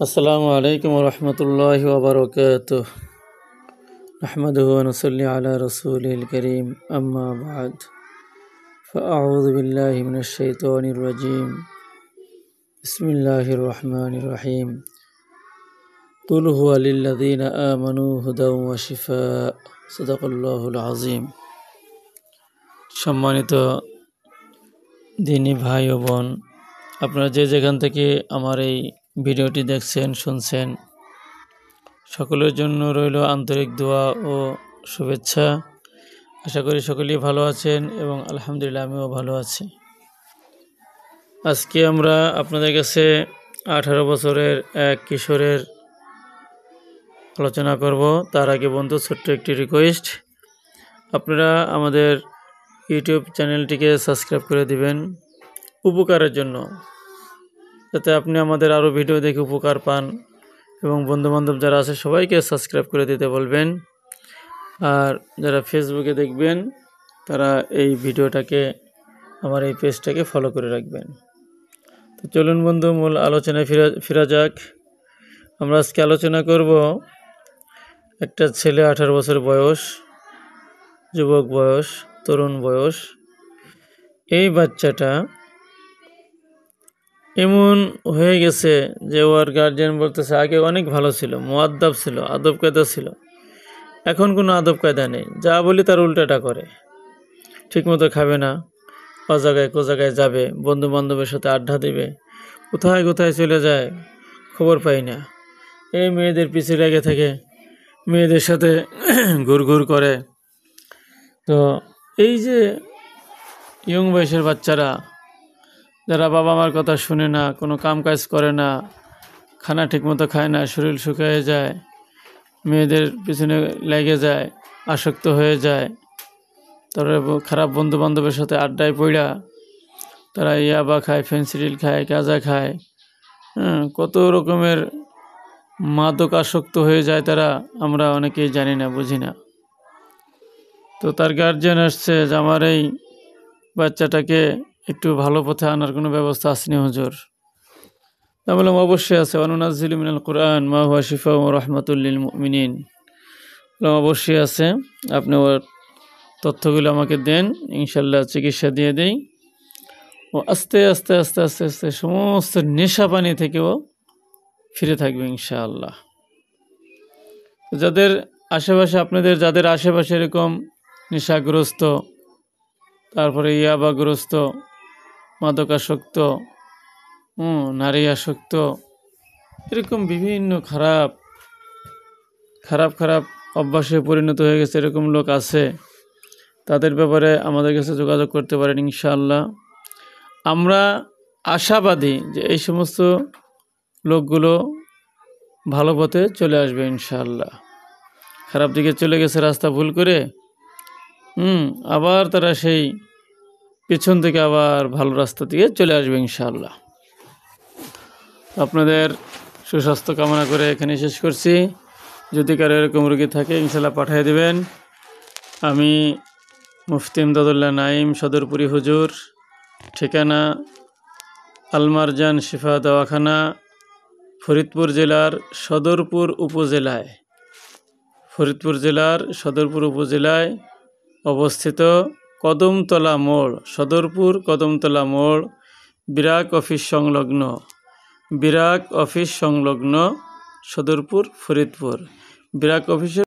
আসসালামু আলাইকুম রহমতুল্লাহি ওয়া বারাকাতুহু নাহমাদুহু ওয়া নুসাল্লি আলা রাসূলিল কারীম আম্মা বা'দ ফাআউযু বিল্লাহি মিনাশ শাইতানির রাজীম বিসমিল্লাহির রহমানির রহিম কুল হুয়া লিল্লাযীনা আমানু হুদাও ওয়া শিফাء সাদাকাল্লাহুল আযীম। সম্মানিত দিনী ভাই ও বোন, আপনারা যে যেখান থেকে আমার এই ভিডিওটি দেখছেন শুনছেন, সকলের জন্য রইল আন্তরিক দোয়া ও শুভেচ্ছা। আশা করি সকলেই ভালো আছেন এবং আলহামদুলিল্লাহ আমিও ভালো আছি। আজকে আমরা আপনাদের কাছে 18 বছরের এক কিশোরের আলোচনা করব। তার আগে বন্ধু ছোট্ট একটি রিকোয়েস্ট, আপনারা আমাদের ইউটিউব চ্যানেলটিকে সাবস্ক্রাইব করে দিবেন উপকারের জন্য, যাতে আপনি আমাদের আরও ভিডিও দেখে উপকার পান, এবং বন্ধুবান্ধব যারা আছে সবাইকে সাবস্ক্রাইব করে দিতে বলবেন। আর যারা ফেসবুকে দেখবেন তারা এই ভিডিওটাকে, আমার এই পেজটাকে ফলো করে রাখবেন। তো চলুন বন্ধু, মূল আলোচনায় ফিরা যাক। আমরা আজকে আলোচনা করব একটা ছেলে, 18 বছর বয়স, যুবক বয়স, তরুণ বয়স। এই বাচ্চাটা এমন হয়ে গেছে যে ওর গার্জিয়ান বলতেছে আগে অনেক ভালো ছিল, মুআদ্দাব ছিল, আদব কায়দা ছিল, এখন কোনো আদব কায়দা নেই, যা বলি তার উল্টাটা করে, ঠিকমতো খাবে না, অজায়গায় কোজায়গায় যাবে, বন্ধু বান্ধবের সাথে আড্ডা দেবে, কোথায় কোথায় চলে যায় খবর পাই না, এই মেয়েদের পিছে লেগে থাকে, মেয়েদের সাথে ঘুরঘুর করে। তো এই যে ইয়ং বয়সের বাচ্চারা, যারা বাবা মার কথা শুনে না, কোনো কাম কাজ করে না, খানা ঠিকমতো খায় না, শরীর শুকিয়ে যায়, মেয়েদের পিছনে লেগে যায়, আসক্ত হয়ে যায়, তারপরে খারাপ বন্ধু বান্ধবের সাথে আড্ডায় পড়া তারা ইয়াবা খায়, ফেন্সিডিল খায়, গাঁজা খায়, কত রকমের মাদক আসক্ত হয়ে যায় তারা, আমরা অনেকেই জানি না, বুঝি না। তো তার গার্জিয়ান আসছে যে আমার এই বাচ্চাটাকে একটু ভালো পথে আনার কোনো ব্যবস্থা আসেনি হুজুর। তা বললাম অবশ্যই আছে। ওয়ানুনাজ্জিলু মিনাল কুরআন মা হুয়া শিফাউন ওয়া রাহমাতুল লিল মুমিনিন। বললাম অবশ্যই আছে, আপনি ওর তথ্যগুলো আমাকে দেন, ইনশাল্লাহ চিকিৎসা দিয়ে দেই। ও আস্তে আস্তে আস্তে আস্তে আস্তে সমস্ত নেশা পানি থেকেও ফিরে থাকবে ইনশাআল্লাহ। যাদের আশেপাশে, আপনাদের যাদের আশেপাশে এরকম নেশাগ্রস্ত, তারপরে ইয়াবাগ্রস্ত, মাদকাসক্ত, নারী আসক্ত, এরকম বিভিন্ন খারাপ খারাপ খারাপ অভ্যাসে পরিণত হয়ে গেছে, এরকম লোক আছে, তাদের ব্যাপারে আমাদের কাছে যোগাযোগ করতে পারেন ইনশাআল্লাহ। আমরা আশাবাদী যে এই সমস্ত লোকগুলো ভালো পথে চলে আসবে ইনশাআল্লাহ। খারাপ দিকে চলে গেছে রাস্তা ভুল করে, আবার তারা সেই পেছন থেকে আবার ভালো রাস্তা দিয়ে চলে আসবে ইনশাআল্লাহ। আপনাদের সুস্বাস্থ্য কামনা করে এখানে শেষ করছি। যদি কারো এরকম রোগী থাকে ইনশাআল্লাহ পাঠিয়ে দেবেন। আমি মুফতি ইমদাদুল্লাহ নাঈম, সদরপুরি হুজুর, ঠিকানা আল মারজান শিফা দওয়াখানা, ফরিদপুর জেলার সদরপুর উপজেলায়, ফরিদপুর জেলার সদরপুর উপজেলায় অবস্থিত, কদমতলা মোড়, সদরপুর কদমতলা মোড়, বিরাক অফিস সংলগ্ন, বিরাক অফিস সংলগ্ন, সদরপুর, ফরিদপুর। বিরাক অফিসের